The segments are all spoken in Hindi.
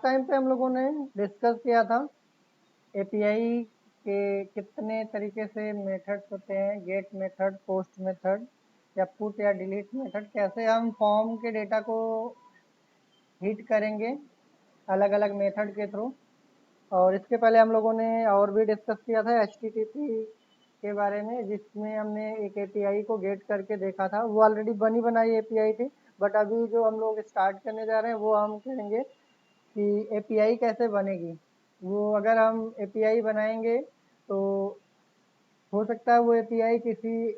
टाइम पे हम लोगों ने डिस्कस किया था एपीआई के कितने तरीके से मेथड्स होते हैं, गेट मेथड, पोस्ट मेथड या पुट या डिलीट मेथड, कैसे हम फॉर्म के डेटा को हिट करेंगे अलग अलग मेथड के थ्रू। और इसके पहले हम लोगों ने और भी डिस्कस किया था एचटीटीपी के बारे में, जिसमें हमने एक एपीआई को गेट करके देखा था। वो ऑलरेडी बनी बनाई एपीआई थी, बट अभी जो हम लोग स्टार्ट करने जा रहे हैं वो हम करेंगे कि एपीआई कैसे बनेगी। वो अगर हम एपीआई बनाएंगे तो हो सकता है वो एपीआई किसी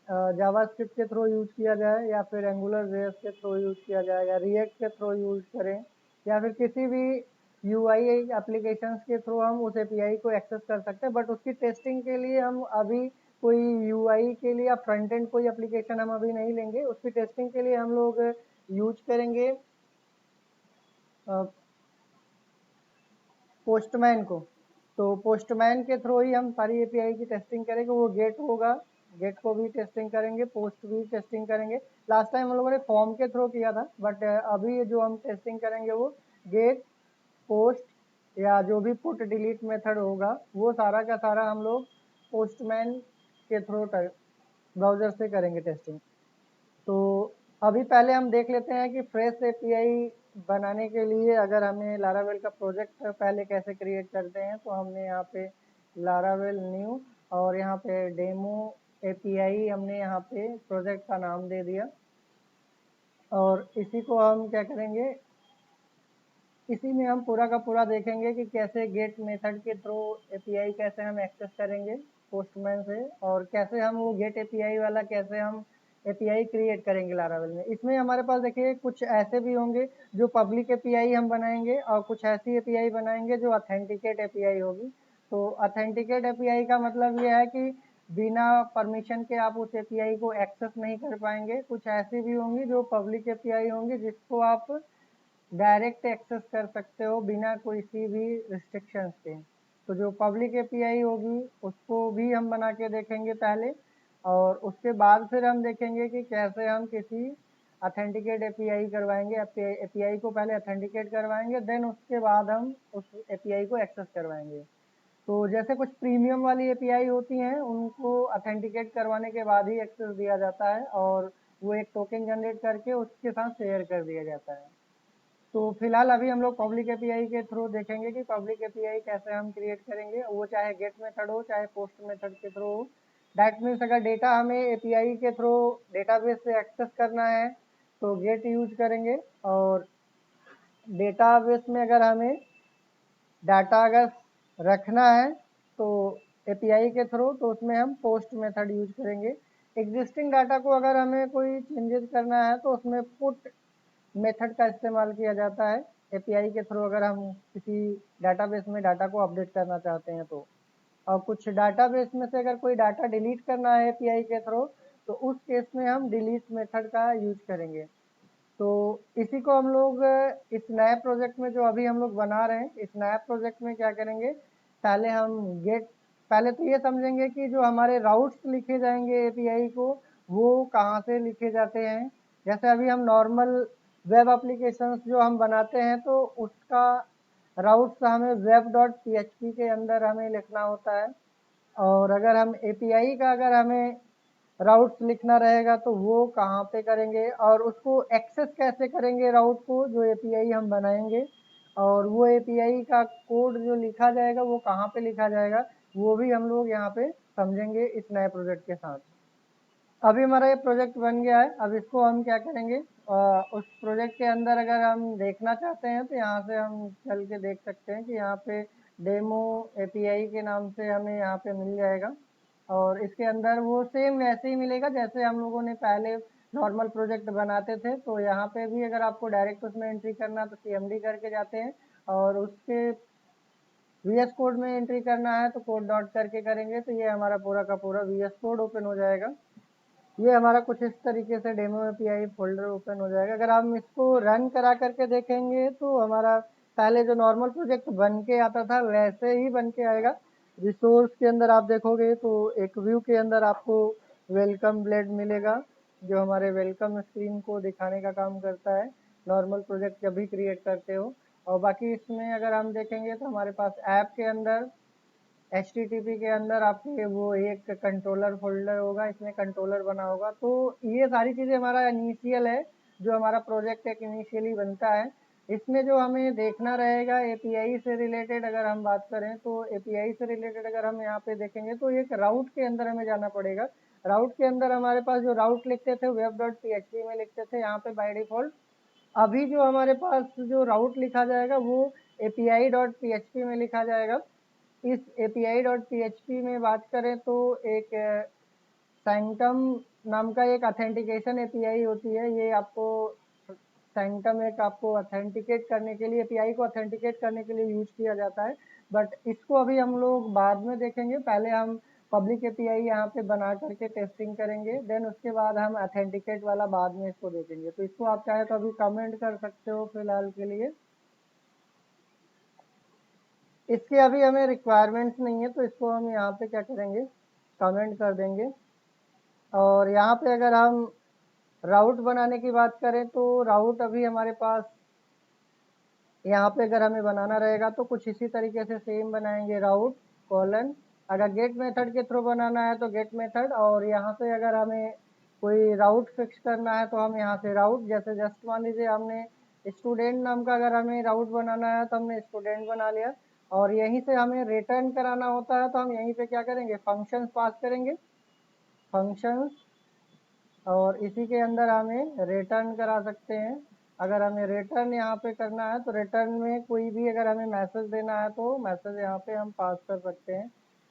जावास्क्रिप्ट के थ्रू यूज किया जाए, या फिर एंगुलर जेएस के थ्रू यूज किया जाए, या रिएक्ट के थ्रू यूज करें, या फिर किसी भी यूआई एप्लीकेशंस के थ्रू हम उस एपीआई को एक्सेस कर सकते हैं। बट उसकी टेस्टिंग के लिए हम अभी कोई यूआई के लिए या फ्रंट एंड कोई एप्लीकेशन हम अभी नहीं लेंगे। उसकी टेस्टिंग के लिए हम लोग यूज करेंगे पोस्टमैन को। तो पोस्टमैन के थ्रू ही हम सारी एपीआई की टेस्टिंग करेंगे। वो गेट होगा, गेट को भी टेस्टिंग करेंगे, पोस्ट भी टेस्टिंग करेंगे। लास्ट टाइम हम लोगों ने फॉर्म के थ्रू किया था, बट अभी जो हम टेस्टिंग करेंगे वो गेट, पोस्ट या जो भी पुट डिलीट मेथड होगा वो सारा का सारा हम लोग पोस्टमैन के थ्रू ब्राउजर से करेंगे टेस्टिंग। तो अभी पहले हम देख लेते हैं कि फ्रेश एपीआई बनाने के लिए अगर हमें लारावेल का प्रोजेक्ट पहले कैसे क्रिएट करते हैं। तो हमने यहाँ पे लारावेल न्यू और यहाँ पे डेमो एपीआई हमने यहाँ पे प्रोजेक्ट का नाम दे दिया। और इसी को हम क्या करेंगे, इसी में हम पूरा का पूरा देखेंगे कि कैसे गेट मेथड के थ्रू एपीआई कैसे हम एक्सेस करेंगे पोस्टमैन से, और कैसे हम वो गेट एपीआई वाला कैसे हम एपीआई क्रिएट करेंगे लारावेल में। इसमें हमारे पास देखिए कुछ ऐसे भी होंगे जो पब्लिक एपीआई हम बनाएंगे, और कुछ ऐसी एपीआई बनाएंगे जो ऑथेंटिकेट एपीआई होगी। तो ऑथेंटिकेट एपीआई का मतलब ये है कि बिना परमिशन के आप उस एपीआई को एक्सेस नहीं कर पाएंगे। कुछ ऐसी भी होंगी जो पब्लिक एपीआई होंगी जिसको आप डायरेक्ट एक्सेस कर सकते हो बिना किसी भी रिस्ट्रिक्शंस के। तो जो पब्लिक एपीआई होगी उसको भी हम बना के देखेंगे पहले, और उसके बाद फिर हम देखेंगे कि कैसे हम किसी अथेंटिकेट एपीआई करवाएंगे। एपीआई को पहले अथेंटिकेट करवाएंगे, देन उसके बाद हम उस एपीआई को एक्सेस करवाएंगे। तो जैसे कुछ प्रीमियम वाली एपीआई होती हैं उनको अथेंटिकेट करवाने के बाद ही एक्सेस दिया जाता है, और वो एक टोकन जनरेट करके उसके साथ शेयर कर दिया जाता है। तो फिलहाल अभी हम लोग पब्लिक एपीआई के थ्रू देखेंगे कि पब्लिक एपीआई कैसे हम क्रिएट करेंगे, वो चाहे गेट मेथड हो चाहे पोस्ट मेथड के थ्रू हो। दैट मीन्स अगर डेटा हमें एपीआई के थ्रू डेटाबेस से एक्सेस करना है तो गेट यूज करेंगे, और डेटाबेस में अगर हमें डाटा अगर रखना है तो एपीआई के थ्रू, तो उसमें हम पोस्ट मेथड यूज करेंगे। एग्जिस्टिंग डाटा को अगर हमें कोई चेंजेस करना है तो उसमें पुट मेथड का इस्तेमाल किया जाता है एपीआई के थ्रू, अगर हम किसी डाटाबेस में डाटा को अपडेट करना चाहते हैं तो। और कुछ डाटाबेस में से अगर कोई डाटा डिलीट करना है एपीआई के थ्रू तो उस केस में हम डिलीट मेथड का यूज करेंगे। तो इसी को हम लोग इस नए प्रोजेक्ट में जो अभी हम लोग बना रहे हैं, इस नए प्रोजेक्ट में क्या करेंगे, पहले हम गेट, पहले तो ये समझेंगे कि जो हमारे राउट्स लिखे जाएंगे एपीआई को वो कहाँ से लिखे जाते हैं। जैसे अभी हम नॉर्मल वेब एप्लीकेशंस जो हम बनाते हैं तो उसका राउट्स हमें वेब डॉट पीएचपी के अंदर हमें लिखना होता है। और अगर हम एपीआई का अगर हमें राउट्स लिखना रहेगा तो वो कहाँ पे करेंगे, और उसको एक्सेस कैसे करेंगे राउट को जो एपीआई हम बनाएंगे, और वो एपीआई का कोड जो लिखा जाएगा वो कहाँ पे लिखा जाएगा, वो भी हम लोग यहाँ पे समझेंगे इस नए प्रोजेक्ट के साथ। अभी हमारा ये प्रोजेक्ट बन गया है, अब इसको हम क्या करेंगे, उस प्रोजेक्ट के अंदर अगर हम देखना चाहते हैं तो यहाँ से हम चल के देख सकते हैं कि यहाँ पे डेमो एपीआई के नाम से हमें यहाँ पे मिल जाएगा। और इसके अंदर वो सेम वैसे ही मिलेगा जैसे हम लोगों ने पहले नॉर्मल प्रोजेक्ट बनाते थे। तो यहाँ पे भी अगर आपको डायरेक्ट उसमें एंट्री करना तो सीएमडी करके जाते हैं, और उसके वीएस कोड में एंट्री करना है तो कोड डॉट करके करेंगे तो ये हमारा पूरा का पूरा वीएस कोड ओपन हो जाएगा। ये हमारा कुछ इस तरीके से डेमो एपीआई फोल्डर ओपन हो जाएगा। अगर हम इसको रन करा करके देखेंगे तो हमारा पहले जो नॉर्मल प्रोजेक्ट बन के आता था वैसे ही बन के आएगा। रिसोर्स के अंदर आप देखोगे तो एक व्यू के अंदर आपको वेलकम ब्लेड मिलेगा जो हमारे वेलकम स्क्रीन को दिखाने का काम करता है नॉर्मल प्रोजेक्ट जब भी क्रिएट करते हो। और बाकी इसमें अगर हम देखेंगे तो हमारे पास ऐप के अंदर HTTP के अंदर आपके वो एक कंट्रोलर फोल्डर होगा, इसमें कंट्रोलर बना होगा। तो ये सारी चीज़ें हमारा इनिशियल है, जो हमारा प्रोजेक्ट एक इनिशियली बनता है। इसमें जो हमें देखना रहेगा एपीआई से रिलेटेड, अगर हम बात करें तो एपीआई से रिलेटेड अगर हम यहाँ पे देखेंगे तो एक राउट के अंदर हमें जाना पड़ेगा। राउट के अंदर हमारे पास जो राउट लिखते थे web.php में लिखते थे, यहाँ पे बाय डिफॉल्ट अभी जो हमारे पास जो राउट लिखा जाएगा वो api.php में लिखा जाएगा। इस api.php में बात करें तो एक सैंक्टम नाम का एक ऑथेंटिकेशन एपीआई होती है। ये आपको सैंक्टम एक आपको ऑथेंटिकेट करने के लिए, एपीआई को ऑथेंटिकेट करने के लिए यूज किया जाता है, बट इसको अभी हम लोग बाद में देखेंगे। पहले हम पब्लिक एपीआई यहाँ पे बना करके टेस्टिंग करेंगे, देन उसके बाद हम ऑथेंटिकेट वाला बाद में इसको देखेंगे। तो इसको आप चाहे तो अभी कमेंट कर सकते हो फिलहाल के लिए। इसके अभी हमें रिक्वायरमेंट्स नहीं है, तो इसको हम यहाँ पे क्या करेंगे, कमेंट कर देंगे। और यहाँ पे अगर हम राउट बनाने की बात करें तो राउट अभी हमारे पास यहाँ पे अगर हमें बनाना रहेगा तो कुछ इसी तरीके से सेम बनाएंगे, राउट कॉलन। अगर गेट मेथड के थ्रू बनाना है तो गेट मेथड, और यहाँ पे अगर हमें कोई राउट फिक्स करना है तो हम यहाँ से राउट, जैसे जस्ट मान लीजिए हमने स्टूडेंट नाम का अगर हमें राउट बनाना है तो हमने स्टूडेंट बना लिया, और यहीं से हमें रिटर्न कराना होता है तो हम यहीं पे क्या करेंगे, फंक्शंस पास करेंगे, फंक्शंस, और इसी के अंदर हमें रिटर्न करा सकते हैं। अगर हमें रिटर्न यहाँ पे करना है तो रिटर्न में कोई भी अगर हमें मैसेज देना है तो मैसेज यहाँ पे हम पास कर सकते हैं,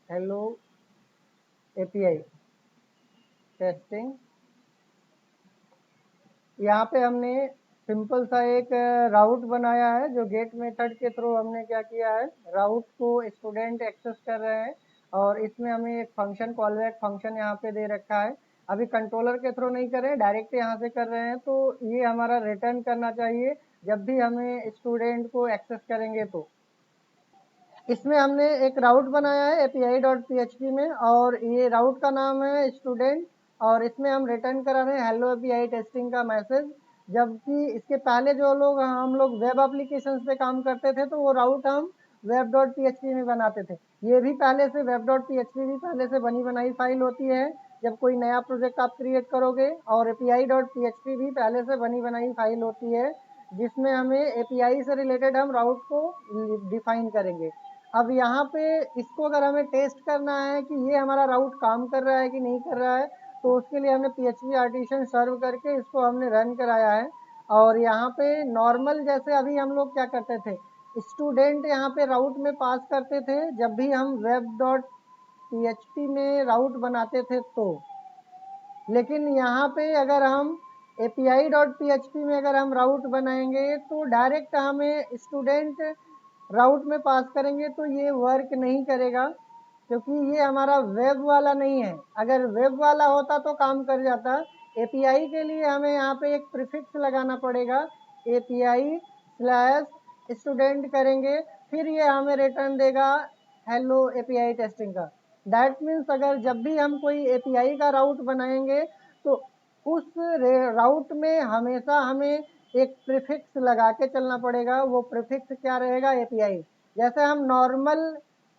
हेलो एपीआई टेस्टिंग। यहाँ पे हमने सिंपल सा एक राउट बनाया है, जो गेट मेथड के थ्रू हमने क्या किया है, राउट को स्टूडेंट एक्सेस कर रहे हैं, और इसमें हमें एक फंक्शन कॉल बैक फंक्शन यहाँ पे दे रखा है। अभी कंट्रोलर के थ्रू नहीं कर रहे हैं, डायरेक्ट यहाँ से कर रहे हैं, तो ये हमारा रिटर्न करना चाहिए जब भी हमें स्टूडेंट को एक्सेस करेंगे। तो इसमें हमने एक राउट बनाया है api.php में, और ये राउट का नाम है स्टूडेंट, और इसमें हम रिटर्न करा रहे हैं हेलो एपीआई टेस्टिंग का मैसेज। जबकि इसके पहले जो लोग हम लोग वेब एप्लीकेशंस पे काम करते थे तो वो राउट हम web.php में बनाते थे। ये भी पहले से web.php भी पहले से बनी बनाई फाइल होती है जब कोई नया प्रोजेक्ट आप क्रिएट करोगे, और api.php भी पहले से बनी बनाई फाइल होती है जिसमें हमें एपीआई से रिलेटेड हम राउट को डिफाइन करेंगे। अब यहाँ पे इसको अगर हमें टेस्ट करना है कि ये हमारा राउट काम कर रहा है कि नहीं कर रहा है, तो उसके लिए हमने PHP आर्टिसन सर्व करके इसको हमने रन कराया है। और यहाँ पे नॉर्मल जैसे अभी हम लोग क्या करते थे, स्टूडेंट यहाँ पे राउट में पास करते थे जब भी हम web.php में राउट बनाते थे तो, लेकिन यहाँ पे अगर हम api.php में अगर हम राउट बनाएंगे तो डायरेक्ट हमें स्टूडेंट राउट में पास करेंगे तो ये वर्क नहीं करेगा, क्योंकि ये हमारा वेब वाला नहीं है। अगर वेब वाला होता तो काम कर जाता। एपीआई के लिए हमें यहाँ पे एक प्रीफिक्स लगाना पड़ेगा, API स्टूडेंट करेंगे, फिर ये हमें रिटर्न देगा हेलो एपीआई टेस्टिंग का। दैट मीन्स अगर जब भी हम कोई एपीआई का राउट बनाएंगे तो उस राउट में हमेशा हमें एक प्रीफिक्स लगा के चलना पड़ेगा। वो प्रीफिक्स क्या रहेगा, एपीआई। जैसे हम नॉर्मल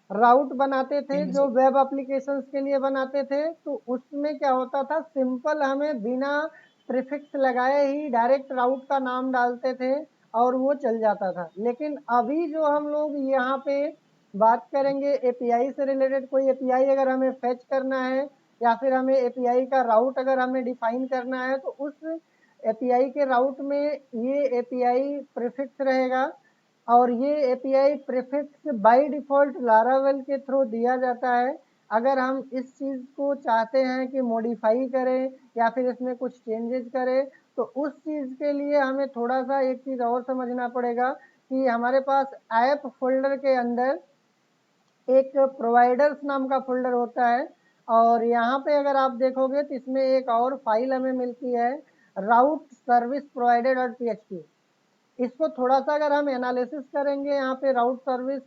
राउट बनाते थे जो वेब एप्लीकेशंस के लिए बनाते थे, तो उसमें क्या होता था, सिंपल हमें बिना प्रीफिक्स लगाए ही डायरेक्ट राउट का नाम डालते थे और वो चल जाता था। लेकिन अभी जो हम लोग यहाँ पे बात करेंगे एपीआई से रिलेटेड, कोई एपीआई अगर हमें फेच करना है या फिर हमें एपीआई का राउट अगर हमें डिफाइन करना है, तो उस एपीआई के राउट में ये एपीआई प्रीफिक्स रहेगा। और ये API prefix by default Laravel के थ्रू दिया जाता है। अगर हम इस चीज़ को चाहते हैं कि मॉडिफाई करें या फिर इसमें कुछ चेंजेस करें, तो उस चीज़ के लिए हमें थोड़ा सा एक चीज़ और समझना पड़ेगा कि हमारे पास ऐप फोल्डर के अंदर एक प्रोवाइडर्स नाम का फोल्डर होता है, और यहाँ पे अगर आप देखोगे तो इसमें एक और फाइल हमें मिलती है, राउट सर्विस प्रोवाइडर.php। इसको थोड़ा सा अगर हम एनालिसिस करेंगे यहाँ पे राउट सर्विस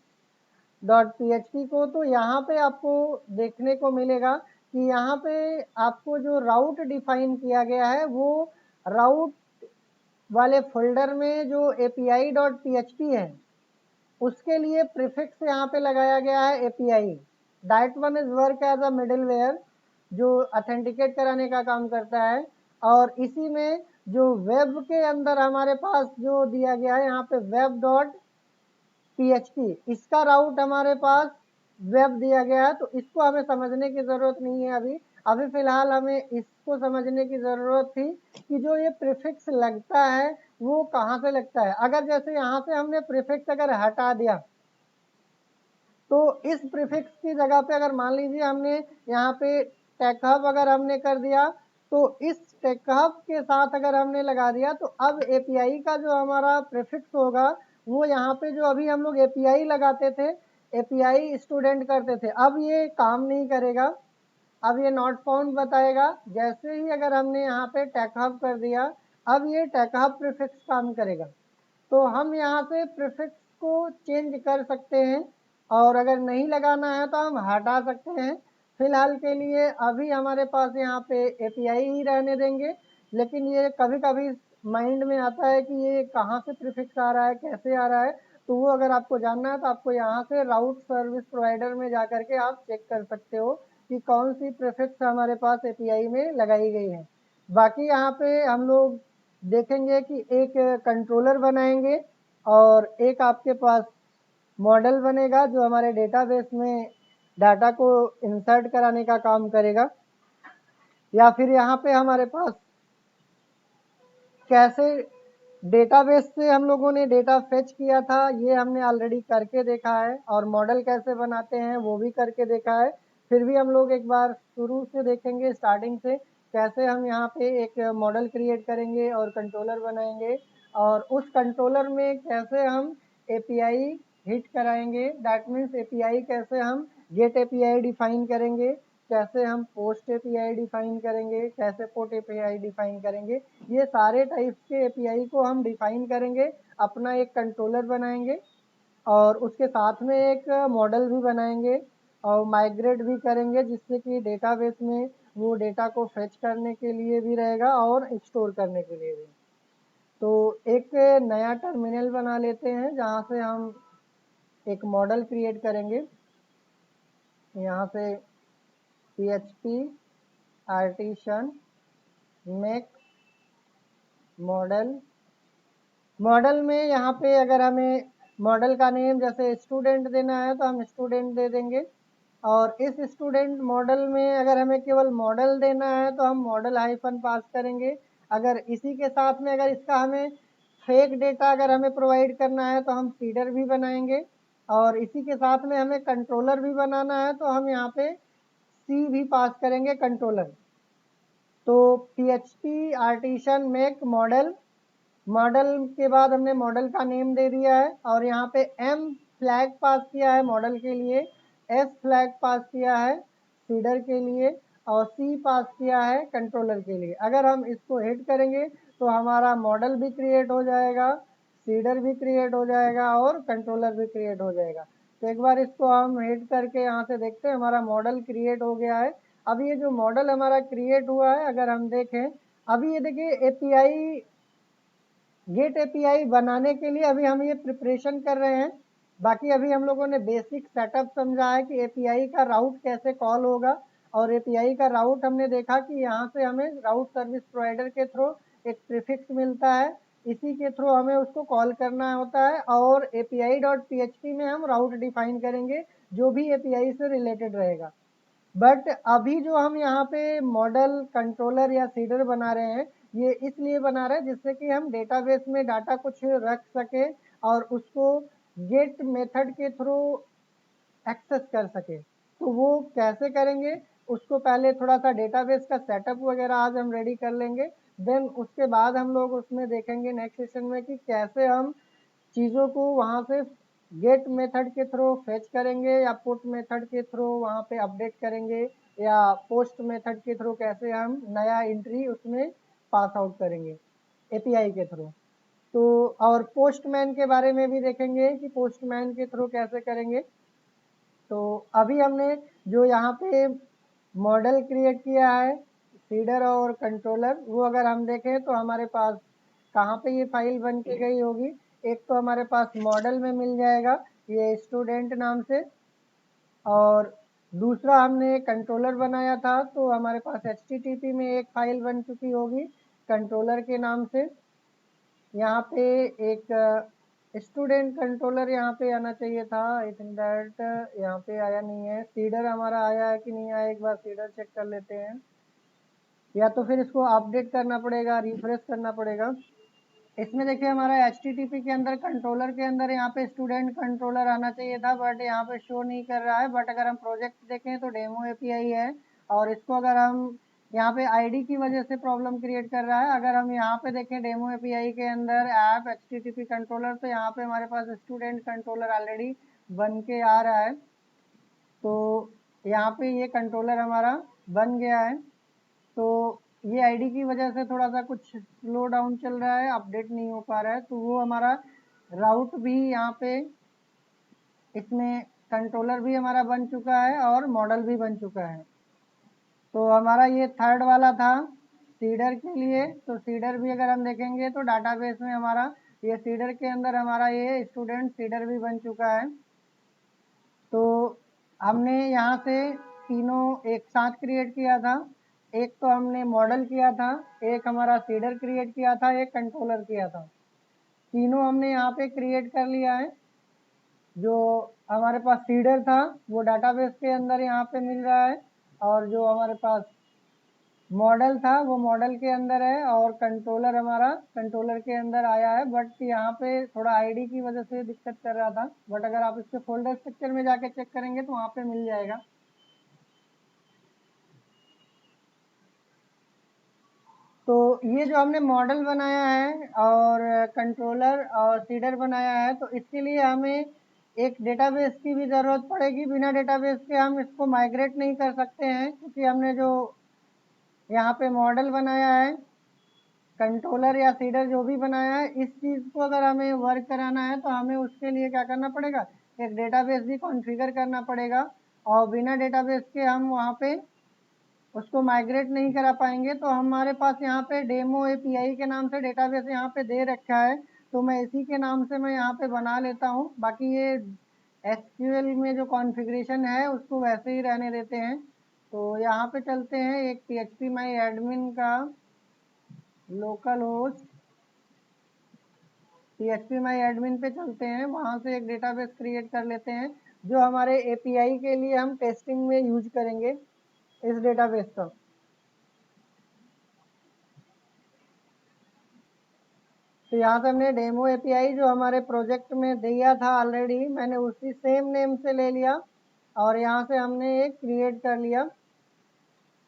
.php को, तो यहाँ पे आपको देखने को मिलेगा कि यहाँ पे आपको जो राउट डिफाइन किया गया है वो राउट वाले फोल्डर में जो api.php है उसके लिए प्रीफिक्स यहाँ पे लगाया गया है API. That one is work as a middleware जो ऑथेंटिकेट कराने का काम करता है। और इसी में जो वेब के अंदर हमारे पास जो दिया गया है यहाँ पे वेब डॉट PHP, इसका राउट हमारे पास वेब दिया गया है, तो इसको हमें समझने की ज़रूरत नहीं है अभी। अभी फ़िलहाल हमें इसको समझने की ज़रूरत थी कि जो ये प्रीफिक्स लगता है वो कहाँ से लगता है। अगर जैसे यहाँ से हमने प्रीफिक्स अगर हटा दिया तो इस प्रीफिक्स की जगह पे अगर मान लीजिए हमने यहाँ पे टेकहब अगर हमने कर दिया तो इस टेकहब के साथ अगर हमने लगा दिया तो अब एपीआई का जो हमारा प्रीफिक्स होगा वो यहाँ पे जो अभी हम लोग एपीआई लगाते थे, एपीआई स्टूडेंट करते थे, अब ये काम नहीं करेगा। अब ये नॉट फाउंड बताएगा। जैसे ही अगर हमने यहाँ पे टेकहब कर दिया अब ये टेकहब प्रीफिक्स काम करेगा। तो हम यहाँ से प्रीफिक्स को चेंज कर सकते हैं और अगर नहीं लगाना है तो हम हटा सकते हैं। फिलहाल के लिए अभी हमारे पास यहाँ पे एपीआई ही रहने देंगे, लेकिन ये कभी कभी माइंड में आता है कि ये कहाँ से प्रीफिक्स आ रहा है, कैसे आ रहा है, तो वो अगर आपको जानना है तो आपको यहाँ से राउट सर्विस प्रोवाइडर में जा करके आप चेक कर सकते हो कि कौन सी प्रीफिक्स हमारे पास एपीआई में लगाई गई है। बाकी यहाँ पे हम लोग देखेंगे कि एक कंट्रोलर बनाएंगे और एक आपके पास मॉडल बनेगा जो हमारे डेटाबेस में डाटा को इंसर्ट कराने का काम करेगा। या फिर यहाँ पे हमारे पास कैसे डेटाबेस से हम लोगों ने डेटा फेच किया था ये हमने ऑलरेडी करके देखा है, और मॉडल कैसे बनाते हैं वो भी करके देखा है। फिर भी हम लोग एक बार शुरू से देखेंगे, स्टार्टिंग से, कैसे हम यहाँ पे एक मॉडल क्रिएट करेंगे और कंट्रोलर बनाएंगे और उस कंट्रोलर में कैसे हम एपीआई हिट कराएंगे। दैट मीन्स एपीआई कैसे हम गेट एपीआई डिफाइन करेंगे, कैसे हम पोस्ट एपीआई डिफाइन करेंगे, कैसे पुट एपीआई डिफाइन करेंगे। ये सारे टाइप्स के एपीआई को हम डिफाइन करेंगे, अपना एक कंट्रोलर बनाएंगे और उसके साथ में एक मॉडल भी बनाएंगे और माइग्रेट भी करेंगे जिससे कि डेटाबेस में वो डेटा को फेच करने के लिए भी रहेगा और स्टोर करने के लिए भी। तो एक नया टर्मिनल बना लेते हैं जहाँ से हम एक मॉडल क्रिएट करेंगे। यहाँ से PHP artisan make model. Model में यहाँ पे अगर हमें मॉडल का नेम जैसे स्टूडेंट देना है तो हम स्टूडेंट दे देंगे, और इस स्टूडेंट मॉडल में अगर हमें केवल मॉडल देना है तो हम मॉडल हाइफन पास करेंगे। अगर इसी के साथ में अगर इसका हमें फेक डेटा अगर हमें प्रोवाइड करना है तो हम फीडर भी बनाएंगे, और इसी के साथ में हमें कंट्रोलर भी बनाना है तो हम यहाँ पे सी भी पास करेंगे कंट्रोलर। तो PHP artisan make model, model के बाद हमने मॉडल का नेम दे दिया है और यहाँ पे M फ्लैग पास किया है मॉडल के लिए, S फ्लैग पास किया है फीडर के लिए और C पास किया है कंट्रोलर के लिए। अगर हम इसको हिट करेंगे तो हमारा मॉडल भी क्रिएट हो जाएगा, फीडर भी क्रिएट हो जाएगा और कंट्रोलर भी क्रिएट हो जाएगा। तो एक बार इसको हम हिट करके यहाँ से देखते हैं हमारा मॉडल क्रिएट हो गया है। अब ये जो मॉडल हमारा क्रिएट हुआ है अगर हम देखें, अभी ये देखिए एपीआई गेट एपीआई बनाने के लिए अभी हम ये प्रिपरेशन कर रहे हैं। बाकी अभी हम लोगों ने बेसिक सेटअप समझा है कि एपीआई का राउट कैसे कॉल होगा, और एपीआई का राउट हमने देखा कि यहाँ से हमें राउट सर्विस प्रोवाइडर के थ्रू एक प्रीफिक्स मिलता है, इसी के थ्रू हमें उसको कॉल करना होता है और एपीआई डॉट PHP में हम राउट डिफाइन करेंगे जो भी एपीआई से रिलेटेड रहेगा। बट अभी जो हम यहाँ पे मॉडल कंट्रोलर या सीडर बना रहे हैं ये इसलिए बना रहे हैं जिससे कि हम डेटाबेस में डाटा कुछ रख सके और उसको गेट मेथड के थ्रू एक्सेस कर सके। तो वो कैसे करेंगे उसको पहले थोड़ा सा डेटाबेस का सेटअप वगैरह आज हम रेडी कर लेंगे, देन उसके बाद हम लोग उसमें देखेंगे नेक्स्ट सेशन में कि कैसे हम चीज़ों को वहाँ से गेट मेथड के थ्रू फेच करेंगे या पुट मेथड के थ्रू वहाँ पे अपडेट करेंगे, या पोस्ट मेथड के थ्रू कैसे हम नया एंट्री उसमें पास आउट करेंगे एपीआई के थ्रू। तो और पोस्टमैन के बारे में भी देखेंगे कि पोस्टमैन के थ्रू कैसे करेंगे। तो अभी हमने जो यहाँ पे मॉडल क्रिएट किया है फीडर और कंट्रोलर, वो अगर हम देखें तो हमारे पास कहाँ पे ये फाइल बन के गई होगी, एक तो हमारे पास मॉडल में मिल जाएगा ये स्टूडेंट नाम से, और दूसरा हमने कंट्रोलर बनाया था तो हमारे पास HTTP में एक फाइल बन चुकी होगी कंट्रोलर के नाम से। यहाँ पे एक स्टूडेंट कंट्रोलर यहाँ पे आना चाहिए था, आई थिंक दैट यहाँ पे आया नहीं है। सीडर हमारा आया है कि नहीं आया, एक बार सीडर चेक कर लेते हैं, या तो फिर इसको अपडेट करना पड़ेगा, रिफ्रेश करना पड़ेगा। इसमें देखिए हमारा HTTP के अंदर कंट्रोलर के अंदर यहाँ पे स्टूडेंट कंट्रोलर आना चाहिए था, बट यहाँ पे शो नहीं कर रहा है। बट अगर हम प्रोजेक्ट देखें तो डेमो API है, और इसको अगर हम यहाँ पे आईडी की वजह से प्रॉब्लम क्रिएट कर रहा है। अगर हम यहाँ पे देखें डेमो API के अंदर ऐप HTTP कंट्रोलर, तो यहाँ पे हमारे पास स्टूडेंट कंट्रोलर ऑलरेडी बन के आ रहा है। तो यहाँ पे ये कंट्रोलर हमारा बन गया है। तो ये आईडी की वजह से थोड़ा सा कुछ स्लो डाउन चल रहा है, अपडेट नहीं हो पा रहा है। तो वो हमारा राउट भी यहाँ पे इसमें कंट्रोलर भी हमारा बन चुका है और मॉडल भी बन चुका है। तो हमारा ये थर्ड वाला था सीडर के लिए। तो सीडर भी अगर हम देखेंगे तो डाटाबेस में हमारा ये सीडर के अंदर हमारा ये स्टूडेंट सीडर भी बन चुका है। तो हमने यहाँ से तीनों एक साथ क्रिएट किया था, एक तो हमने मॉडल किया था, एक हमारा सीडर क्रिएट किया था, एक कंट्रोलर किया था। तीनों हमने यहाँ पे क्रिएट कर लिया है। जो हमारे पास सीडर था वो डाटाबेस के अंदर यहाँ पे मिल रहा है, और जो हमारे पास मॉडल था वो मॉडल के अंदर है, और कंट्रोलर हमारा कंट्रोलर के अंदर आया है। बट यहाँ पे थोड़ा आईडी की वजह से दिक्कत कर रहा था, बट अगर आप इसके फोल्डर स्ट्रक्चर में जाके चेक करेंगे तो वहाँ पे मिल जाएगा। तो ये जो हमने मॉडल बनाया है और कंट्रोलर और सीडर बनाया है, तो इसके लिए हमें एक डेटाबेस की भी ज़रूरत पड़ेगी। बिना डेटाबेस के हम इसको माइग्रेट नहीं कर सकते हैं, क्योंकि हमने जो यहाँ पे मॉडल बनाया है, कंट्रोलर या सीडर जो भी बनाया है, इस चीज़ को अगर हमें वर्क कराना है तो हमें उसके लिए क्या करना पड़ेगा, एक डेटाबेस भी कॉन्फ़िगर करना पड़ेगा। और बिना डेटाबेस के हम वहाँ पे उसको माइग्रेट नहीं करा पाएंगे। तो हमारे पास यहाँ पे डेमो API के नाम से डेटाबेस यहाँ पे दे रखा है, तो मैं इसी के नाम से मैं यहाँ पे बना लेता हूँ। बाकी ये SQL में जो कॉन्फ़िगरेशन है उसको वैसे ही रहने देते हैं। तो यहाँ पे चलते हैं एक PHP माई एडमिन का लोकल होस्ट PHP माई एडमिन पे चलते हैं, वहाँ से एक डेटाबेस क्रिएट कर लेते हैं जो हमारे API के लिए हम टेस्टिंग में यूज करेंगे इस डेटाबेस का। तो यहाँ से हमने डेमो API जो हमारे प्रोजेक्ट में दिया था ऑलरेडी, मैंने उसी सेम नेम से ले लिया और यहाँ से हमने एक क्रिएट कर लिया।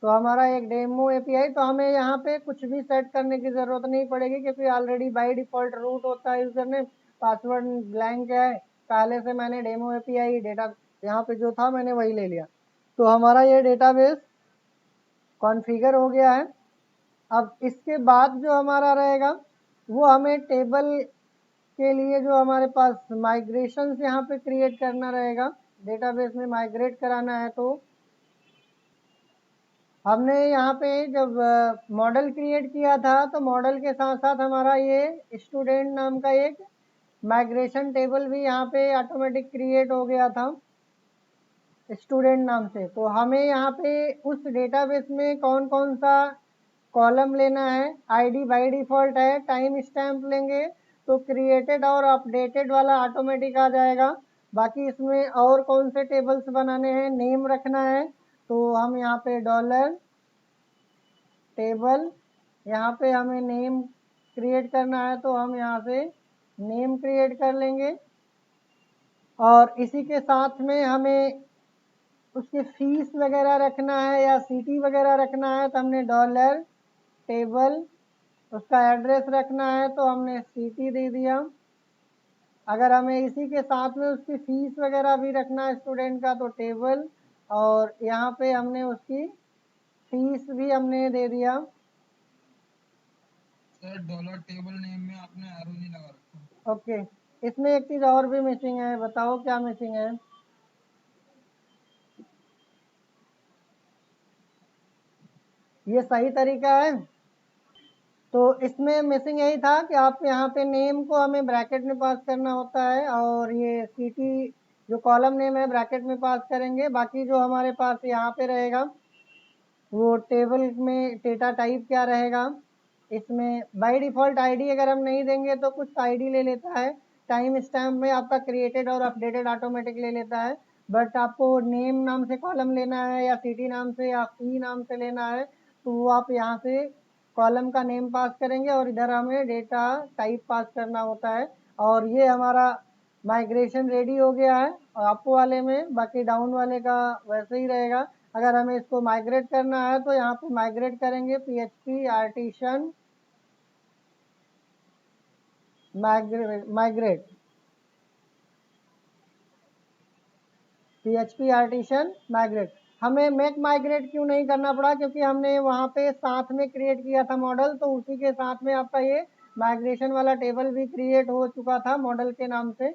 तो हमारा एक डेमो API, तो हमें यहाँ पे कुछ भी सेट करने की ज़रूरत नहीं पड़ेगी, क्योंकि ऑलरेडी बाय डिफ़ॉल्ट रूट होता है यूज़र ने, पासवर्ड ब्लैंक है। पहले से मैंने डेमो API डेटा यहाँ पे जो था मैंने वही ले लिया। तो हमारा ये डेटाबेस कॉन्फ़िगर हो गया है। अब इसके बाद जो हमारा रहेगा वो हमें टेबल के लिए जो हमारे पास माइग्रेशन यहाँ पे क्रिएट करना रहेगा, डेटाबेस में माइग्रेट कराना है। तो हमने यहाँ पे जब मॉडल क्रिएट किया था तो मॉडल के साथ साथ हमारा ये स्टूडेंट नाम का एक माइग्रेशन टेबल भी यहाँ पे ऑटोमेटिक क्रिएट हो गया था स्टूडेंट नाम से। तो हमें यहाँ पे उस डेटाबेस में कौन कौन सा कॉलम लेना है, आईडी बाय डिफ़ॉल्ट है, टाइम स्टैम्प लेंगे तो क्रिएटेड और अपडेटेड वाला ऑटोमेटिक आ जाएगा। बाकी इसमें और कौन से टेबल्स बनाने हैं, नेम रखना है, तो हम यहाँ पे डॉलर टेबल, यहाँ पे हमें नेम क्रिएट करना है तो हम यहाँ से नेम क्रिएट कर लेंगे। और इसी के साथ में हमें उसके फीस वगैरह रखना है या सिटी वगैरह रखना है, तो हमने डॉलर टेबल, उसका एड्रेस रखना है तो हमने सिटी दे दिया। अगर हमें इसी के साथ में उसकी फीस वगैरह भी रखना है स्टूडेंट का, तो टेबल, और यहाँ पे हमने उसकी फीस भी हमने दे दिया। सर डॉलर टेबल नेम में आपने एरो नहीं लगा रखा। ओके, इसमें एक चीज़ और भी मिसिंग है, बताओ क्या मिसिंग है। ये सही तरीका है? तो इसमें मिसिंग यही था कि आप यहाँ पे नेम को हमें ब्रैकेट में पास करना होता है और ये सीटी जो कॉलम नेम है ब्रैकेट में पास करेंगे। बाकी जो हमारे पास यहाँ पे रहेगा वो टेबल में डेटा टाइप क्या रहेगा, इसमें बाय डिफ़ॉल्ट आईडी अगर हम नहीं देंगे तो कुछ आईडी ले लेता है, टाइम स्टैम्प में आपका क्रिएटेड और अपडेटेड ऑटोमेटिक ले लेता है। बट आपको नेम नाम से कॉलम लेना है या सिटी नाम से या फी नाम से लेना है तो वो आप यहाँ से कॉलम का नेम पास करेंगे और इधर हमें डेटा टाइप पास करना होता है। और ये हमारा माइग्रेशन रेडी हो गया है और अप वाले में, बाकी डाउन वाले का वैसे ही रहेगा। अगर हमें इसको माइग्रेट करना है तो यहाँ पे माइग्रेट करेंगे PHP artisan migrate PHP artisan migrate. हमें मेक माइग्रेट क्यों नहीं करना पड़ा, क्योंकि हमने वहाँ पे साथ में क्रिएट किया था मॉडल, तो उसी के साथ में आपका ये माइग्रेशन वाला टेबल भी क्रिएट हो चुका था मॉडल के नाम से।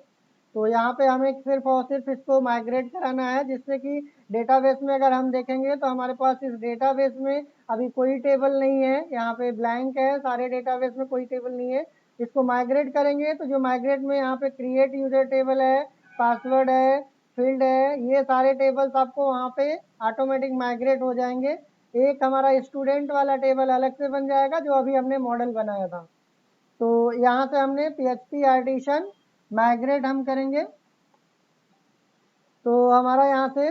तो यहाँ पे हमें सिर्फ और सिर्फ इसको माइग्रेट कराना है, जिससे कि डेटाबेस में अगर हम देखेंगे तो हमारे पास इस डेटाबेस में अभी कोई टेबल नहीं है, यहाँ पे ब्लैंक है, सारे डेटाबेस में कोई टेबल नहीं है। इसको माइग्रेट करेंगे तो जो माइग्रेट में यहाँ पे क्रिएट यूजर टेबल है, पासवर्ड है, फील्ड है, ये सारे टेबल्स आपको वहाँ पे ऑटोमेटिक माइग्रेट हो जाएंगे। एक हमारा स्टूडेंट वाला टेबल अलग से बन जाएगा जो अभी हमने मॉडल बनाया था। तो यहाँ से हमने PHP आर्टिशन माइग्रेट हम करेंगे तो हमारा यहाँ से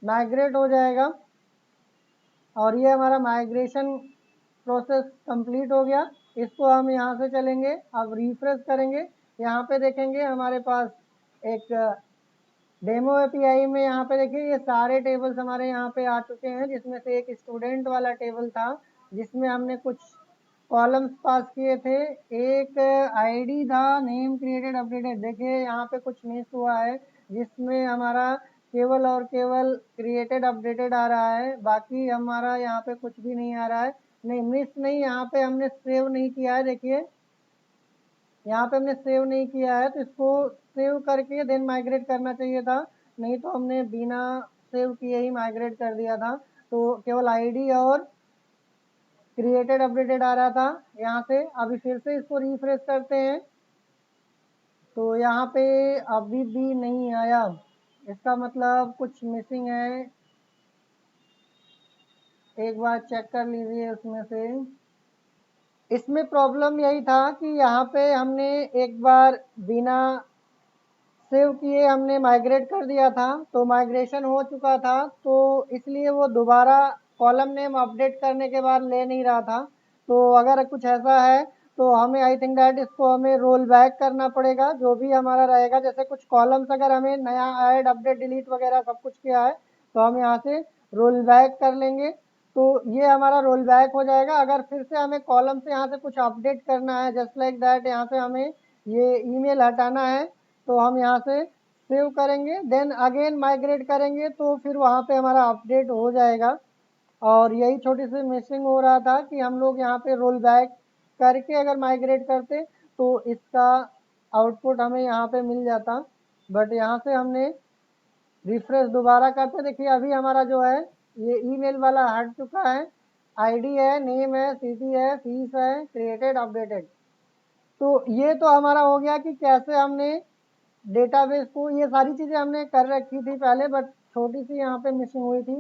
माइग्रेट हो जाएगा और ये हमारा माइग्रेशन प्रोसेस कंप्लीट हो गया। इसको हम यहाँ से चलेंगे, अब रिफ्रेश करेंगे, यहाँ पे देखेंगे हमारे पास एक डेमो एपीआई में यहाँ पे देखिए ये सारे टेबल्स हमारे यहाँ पे आ चुके हैं, जिसमें से एक स्टूडेंट वाला टेबल था जिसमें हमने कुछ कॉलम्स पास किए थे, एक आईडी था, नेम क्रिएटेड अपडेटेड। देखिए यहाँ पे कुछ मिस हुआ है जिसमें हमारा केवल और केवल क्रिएटेड अपडेटेड आ रहा है, बाकी हमारा यहाँ पे कुछ भी नहीं आ रहा है। नहीं मिस नहीं, यहाँ पे हमने सेव नहीं किया है। देखिए यहाँ पे हमने सेव नहीं किया है तो इसको सेव करके देन माइग्रेट करना चाहिए था, नहीं तो हमने बिना सेव किए ही माइग्रेट कर दिया था। तो केवल आईडी और क्रिएटेड अपडेटेड आ रहा था यहाँ से। अभी फिर से इसको रिफ्रेश करते हैं तो यहाँ पे अभी भी नहीं आया, इसका मतलब कुछ मिसिंग है। एक बार चेक कर लीजिए उसमें से। इसमें प्रॉब्लम यही था कि यहाँ पे हमने एक बार बिना सेव किए हमने माइग्रेट कर दिया था तो माइग्रेशन हो चुका था, तो इसलिए वो दोबारा कॉलम नेम अपडेट करने के बाद ले नहीं रहा था। तो अगर कुछ ऐसा है तो हमें आई थिंक दैट इसको हमें रोल बैक करना पड़ेगा, जो भी हमारा रहेगा। जैसे कुछ कॉलम्स अगर हमें नया ऐड अपडेट डिलीट वगैरह सब कुछ किया है तो हम यहाँ से रोल बैक कर लेंगे तो ये हमारा रोल बैक हो जाएगा। अगर फिर से हमें कॉलम से यहाँ से कुछ अपडेट करना है जस्ट लाइक दैट, यहाँ से हमें ये ईमेल हटाना है तो हम यहाँ से सेव करेंगे देन अगेन माइग्रेट करेंगे तो फिर वहाँ पे हमारा अपडेट हो जाएगा। और यही छोटी सी मिसिंग हो रहा था कि हम लोग यहाँ पे रोल बैक करके अगर माइग्रेट करते तो इसका आउटपुट हमें यहाँ पे मिल जाता, बट यहाँ से हमने रिफ्रेश दोबारा करते। देखिए अभी हमारा जो है ये ईमेल वाला हट चुका है, आईडी है, नेम है, सिटी है, फीस है, क्रिएटेड अपडेटेड। तो ये तो हमारा हो गया कि कैसे हमने डेटाबेस को, ये सारी चीज़ें हमने कर रखी थी पहले, बट छोटी सी यहाँ पे मिसिंग हुई थी।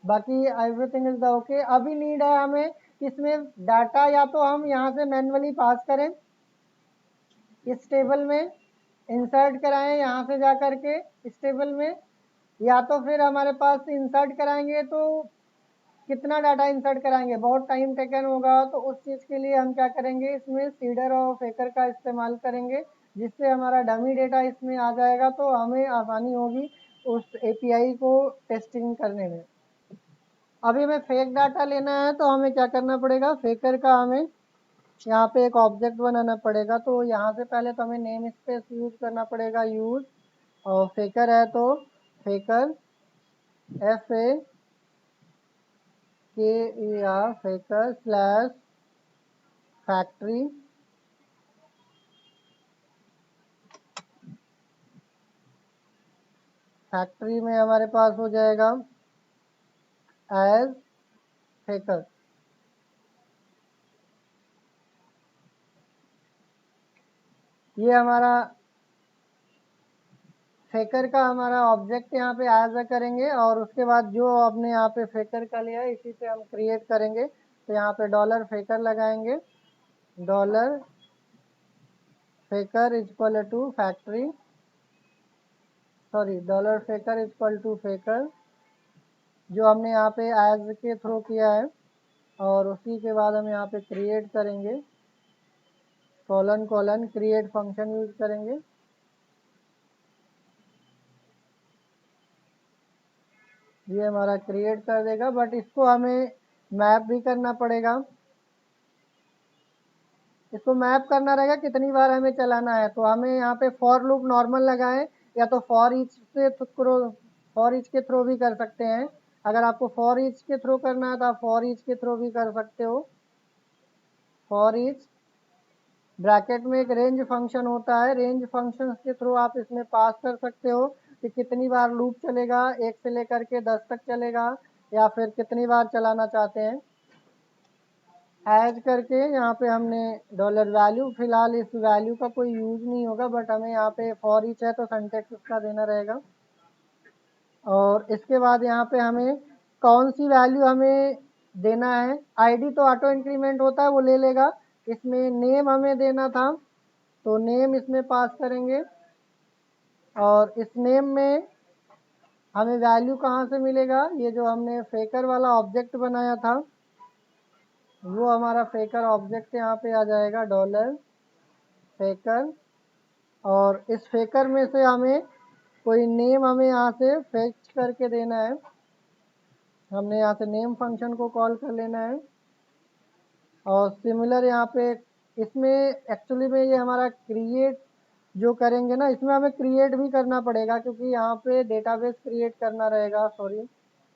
बाकी एवरीथिंग इज द ओके। अभी नीड है हमें इसमें डाटा, या तो हम यहाँ से मैन्युअली पास करें इस टेबल में, इंसर्ट कराएं यहाँ से जा करके इस टेबल में, या तो फिर हमारे पास इंसर्ट कराएंगे तो कितना डाटा इंसर्ट कराएंगे, बहुत टाइम टेकन होगा। तो उस चीज़ के लिए हम क्या करेंगे, इसमें सीडर और फेकर का इस्तेमाल करेंगे, जिससे हमारा डमी डेटा इसमें आ जाएगा तो हमें आसानी होगी उस एपीआई को टेस्टिंग करने में। अभी हमें फेक डाटा लेना है तो हमें क्या करना पड़ेगा, फेकर का हमें यहाँ पे एक ऑब्जेक्ट बनाना पड़ेगा। तो यहाँ से पहले तो हमें नेम स्पेस यूज करना पड़ेगा, यूज, और फेकर है तो फेकर FAKER फेकर स्लैश फैक्ट्री, फैक्ट्री में हमारे पास हो जाएगा एज फेकर। ये हमारा फेकर का हमारा ऑब्जेक्ट यहाँ पे एज करेंगे और उसके बाद जो आपने यहाँ पे फेकर का लिया है इसी से हम क्रिएट करेंगे। तो यहाँ पे डॉलर फेकर लगाएंगे, dollar faker equal to factory, sorry dollar faker equal to faker जो हमने यहाँ पे एज के थ्रो किया है, और उसी के बाद हम यहाँ पे क्रिएट करेंगे, colon colon create function use करेंगे। ये हमारा क्रिएट कर देगा, बट इसको हमें मैप भी करना पड़ेगा। इसको मैप करना रहेगा कितनी बार हमें चलाना है। तो हमें यहाँ पे फॉर लूप नॉर्मल लगाएं या तो फॉर ईच के थ्रो भी कर सकते हैं। अगर आपको फॉर ईच के थ्रो करना है तो आप फॉर ईच के थ्रो भी कर सकते हो। फॉर ईच ब्रैकेट में एक रेंज फंक्शन होता है, रेंज फंक्शन के थ्रू आप इसमें पास कर सकते हो कि कितनी बार लूप चलेगा, 1 से लेकर के 10 तक चलेगा या फिर कितनी बार चलाना चाहते हैं। एज करके यहाँ पे हमने डॉलर वैल्यू, फिलहाल इस वैल्यू का कोई यूज नहीं होगा, बट हमें यहाँ पे फॉर ईच है तो सिंटैक्स उसका देना रहेगा। और इसके बाद यहाँ पे हमें कौन सी वैल्यू हमें देना है। आईडी तो ऑटो इंक्रीमेंट होता है, वो ले लेगा। इसमें नेम हमें देना था तो नेम इसमें पास करेंगे, और इस नेम में हमें वैल्यू कहाँ से मिलेगा, ये जो हमने फेकर वाला ऑब्जेक्ट बनाया था वो हमारा फेकर ऑब्जेक्ट यहाँ पे आ जाएगा, डॉलर फेकर। और इस फेकर में से हमें कोई नेम हमें यहाँ से फेच करके देना है। हमने यहाँ से नेम फंक्शन को कॉल कर लेना है। और सिमिलर यहाँ पे इसमें एक्चुअली में ये हमारा क्रिएट जो करेंगे ना, इसमें हमें क्रिएट भी करना पड़ेगा क्योंकि यहाँ पे डेटाबेस क्रिएट करना रहेगा। सॉरी,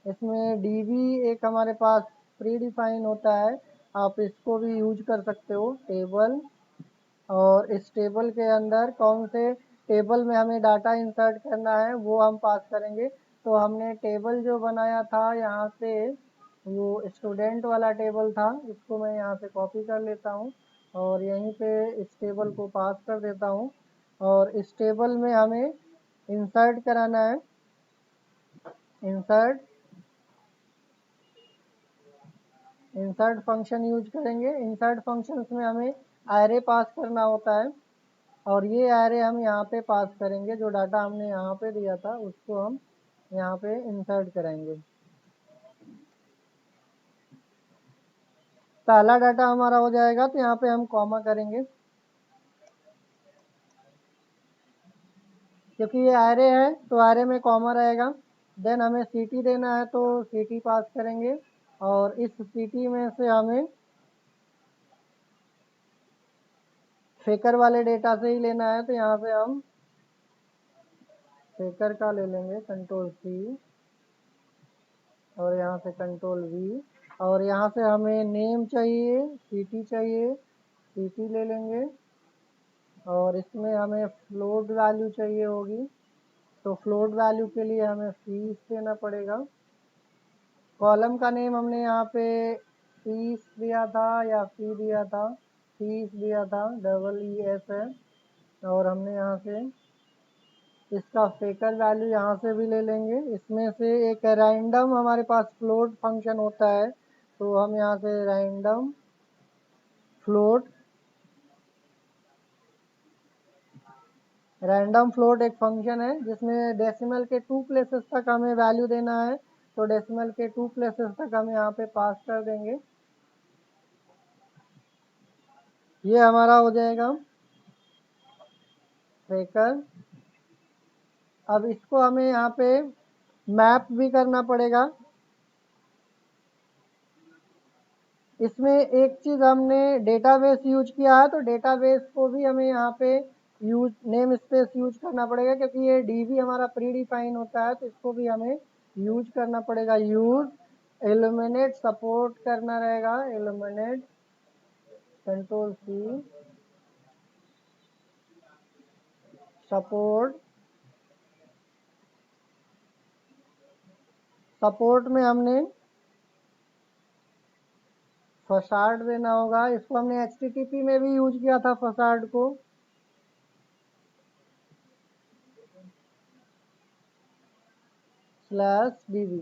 इसमें डीबी एक हमारे पास प्री डिफाइन होता है, आप इसको भी यूज कर सकते हो, टेबल। और इस टेबल के अंदर कौन से टेबल में हमें डाटा इंसर्ट करना है वो हम पास करेंगे। तो हमने टेबल जो बनाया था यहाँ से, वो स्टूडेंट वाला टेबल था, इसको मैं यहाँ से कॉपी कर लेता हूँ और यहीं पे इस टेबल को पास कर देता हूँ। और इस टेबल में हमें इंसर्ट कराना है, इंसर्ट इंसर्ट फंक्शन यूज करेंगे। इंसर्ट फंक्शन में हमें एरे पास करना होता है, और ये एरे हम यहाँ पे पास करेंगे, जो डाटा हमने यहाँ पे दिया था उसको हम यहाँ पे इंसर्ट करेंगे। पहला डाटा हमारा हो जाएगा तो यहाँ पे हम कॉमा करेंगे, क्योंकि ये एरे है तो एरे में कॉमा रहेगा। देन हमें सिटी देना है तो सिटी पास करेंगे, और इस सिटी में से हमें फेकर वाले डेटा से ही लेना है, तो यहाँ से हम फेकर का ले लेंगे, कंट्रोल सी और यहाँ से कंट्रोल वी। और यहाँ से हमें नेम चाहिए, सिटी चाहिए, सिटी ले लेंगे। और इसमें हमें फ्लोट वैल्यू चाहिए होगी, तो फ्लोट वैल्यू के लिए हमें फीस देना पड़ेगा। कॉलम का नेम हमने यहाँ पे फीस दिया था या फी दिया था, फीस दिया था, डबल ई एस है। और हमने यहाँ से इसका फेकर वैल्यू यहाँ से भी ले लेंगे। इसमें से एक रैंडम हमारे पास फ्लोट फंक्शन होता है, तो हम यहाँ से रैंडम फ्लोट, रैंडम फ्लोट एक फंक्शन है जिसमें डेसिमल के 2 प्लेसेस तक हमें वैल्यू देना है, तो डेसिमल के 2 प्लेसेस तक हम यहाँ पे पास कर देंगे। ये हमारा हो जाएगा फेकर। अब इसको हमें यहाँ पे मैप भी करना पड़ेगा। इसमें एक चीज़ हमने डेटाबेस यूज किया है, तो डेटाबेस को भी हमें यहाँ पे यूज नेम स्पेस यूज करना पड़ेगा, क्योंकि ये डीबी हमारा प्री डिफाइन होता है, तो इसको भी हमें यूज करना पड़ेगा। यूज इल्यूमिनेट सपोर्ट करना रहेगा, illuminate, control C, support. Support में हमने फसाड देना होगा, इसको हमने एचटीटीपी में भी यूज किया था फसाड को। /db,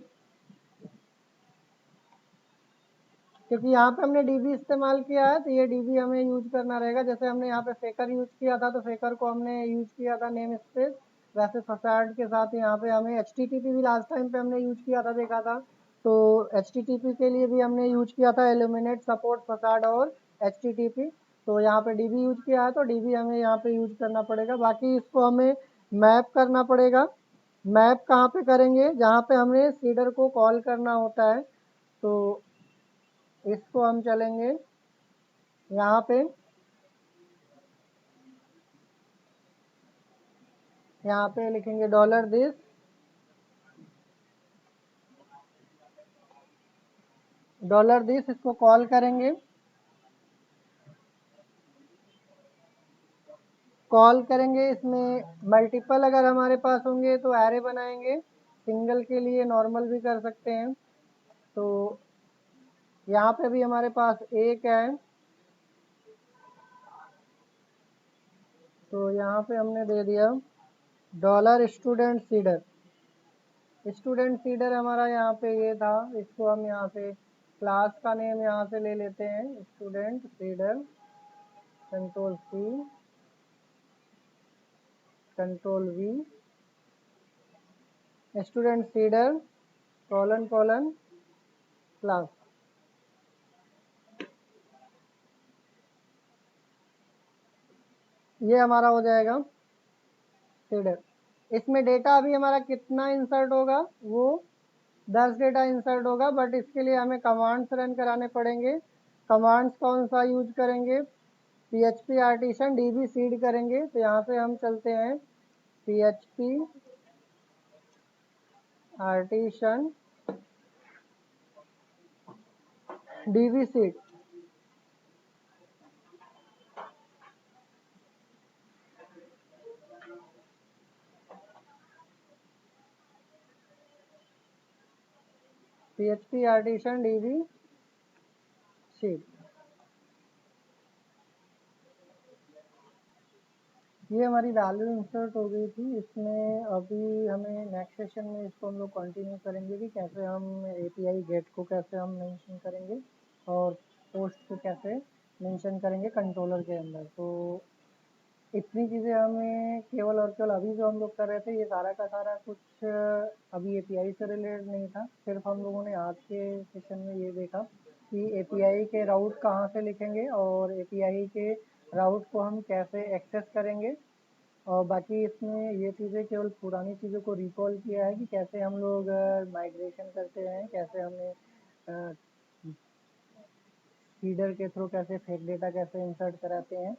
क्योंकि यहाँ पे हमने db इस्तेमाल किया है तो ये db हमें यूज करना रहेगा। जैसे हमने यहाँ पे फेकर यूज किया था तो फेकर को हमने यूज किया था नेम स्पेस, वैसे फसाड के साथ यहाँ पे हमें http भी लास्ट टाइम पे हमने यूज किया था, देखा था। तो http के लिए भी हमने यूज किया था एल्यूमिनेट सपोर्ट फसाड और http। तो यहाँ पे db यूज किया है तो db हमें यहाँ पे यूज करना पड़ेगा। बाकी इसको हमें मैप करना पड़ेगा। मैप कहाँ पे करेंगे, जहाँ पे हमें सीडर को कॉल करना होता है। तो इसको हम चलेंगे यहाँ पे, यहाँ पे लिखेंगे $this, $this, इसको कॉल करेंगे। कॉल करेंगे, इसमें मल्टीपल अगर हमारे पास होंगे तो एरे बनाएंगे, सिंगल के लिए नॉर्मल भी कर सकते हैं। तो यहाँ पे भी हमारे पास एक है, तो यहाँ पे हमने दे दिया $स्टूडेंट सीडर। स्टूडेंट सीडर हमारा यहाँ पे ये था, इसको हम यहाँ से क्लास का नेम यहाँ से ले लेते हैं, स्टूडेंट सीडर, कंट्रोल-C, कंट्रोल-V, स्टूडेंट सीडर : क्लास। ये हमारा हो जाएगा सीडर। इसमें डेटा अभी हमारा कितना इंसर्ट होगा, वो 10 डेटा इंसर्ट होगा, बट इसके लिए हमें कमांड्स रन कराने पड़ेंगे। कमांड्स कौन सा यूज करेंगे, php आर्टिशन db सीड करेंगे। तो यहाँ से हम चलते हैं php artisan db seed. php artisan db seed, ये हमारी वैल्यू इंसर्ट हो गई थी। इसमें अभी हमें नेक्स्ट सेशन में इसको हम लोग कंटिन्यू करेंगे कि कैसे हम एपीआई गेट को कैसे हम मेंशन करेंगे और पोस्ट को कैसे मेंशन करेंगे कंट्रोलर के अंदर। तो इतनी चीज़ें हमें केवल और केवल अभी जो हम लोग कर रहे थे, ये सारा का सारा कुछ अभी एपीआई से रिलेटेड नहीं था। सिर्फ हम लोगों ने आज के सेशन में ये देखा कि एपीआई के राउट कहाँ से लिखेंगे और एपीआई के राउट को हम कैसे एक्सेस करेंगे। और बाकी इसमें ये चीज़ें केवल पुरानी चीज़ों को रिकॉल किया है कि कैसे हम लोग माइग्रेशन करते हैं, कैसे हमने फीडर के थ्रू कैसे फेक डेटा कैसे इंसर्ट कराते हैं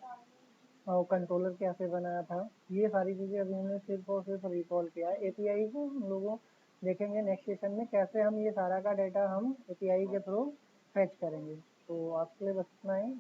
और कंट्रोलर कैसे बनाया था। ये सारी चीज़ें अभी हमने सिर्फ और सिर्फ रिकॉल किया है। एपीआई को हम लोगों देखेंगे नेक्स्ट सेशन में कैसे हम ये सारा का डेटा हम एपीआई के थ्रू फेच करेंगे। तो आपके लिए बस इतना ही।